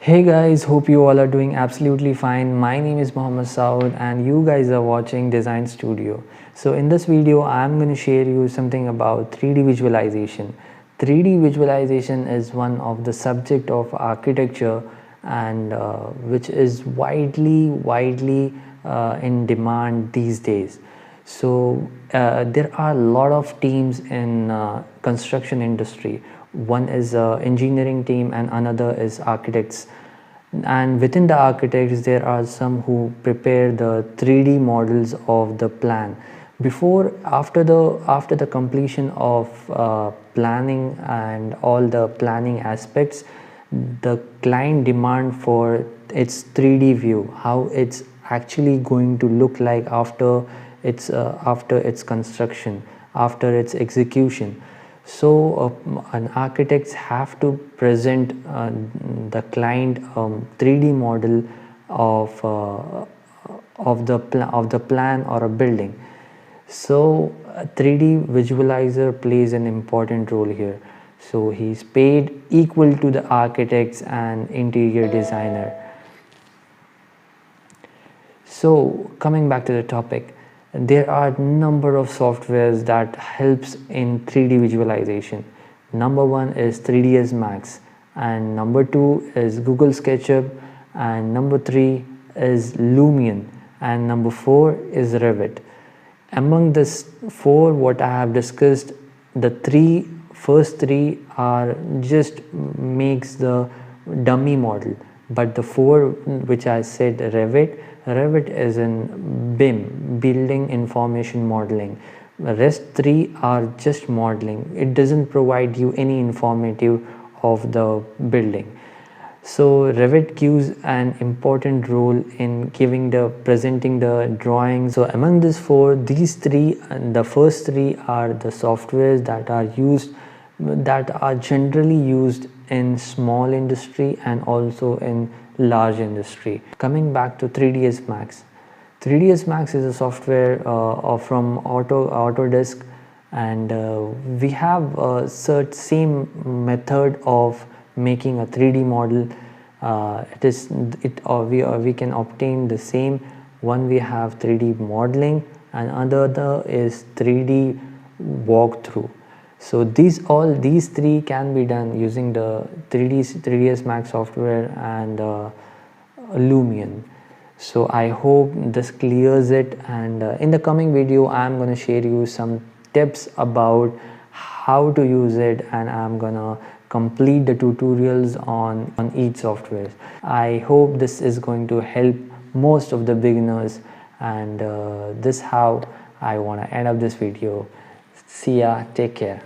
Hey guys, hope you all are doing absolutely fine. My name is Mohammed Saud and you guys are watching Design Studio. So in this video, I'm going to share you something about 3D visualization. 3D visualization is one of the subject of architecture and which is widely in demand these days. So there are a lot of teams in construction industry. One is engineering team and another is architects, and within the architects there are some who prepare the 3D models of the plan before after the completion of planning and all the planning aspects. The client demand for its 3D view, how it's actually going to look like after its construction, after its execution. So an architects have to present the client 3D model of the plan or a building. So a 3D visualizer plays an important role here. So he's paid equal to the architects and interior designer. So coming back to the topic, there are a number of softwares that helps in 3D visualization. Number one is 3ds Max, and number two is Google SketchUp, and number three is Lumion, and number four is Revit. Among this four what I have discussed, the first three are just makes the dummy model, but the four which I said, Revit is in BIM, building information modeling. The rest three are just modeling. It doesn't provide you any informative of the building. So Revit gives an important role in presenting the drawing. So among these four, these three, the first three are the softwares that are generally used in small industry and also in large industry. Coming back to 3ds Max. 3ds Max is a software from Autodesk, and we have same method of making a 3D model. We can obtain the same one. We have 3D modeling and another is 3D walkthrough. So these three can be done using the 3ds Max software and Lumion. So I hope this clears it, and in the coming video I'm going to share you some tips about how to use it, and I'm gonna complete the tutorials on each software. I hope this is going to help most of the beginners, and this how I want to end up this video. See ya, take care.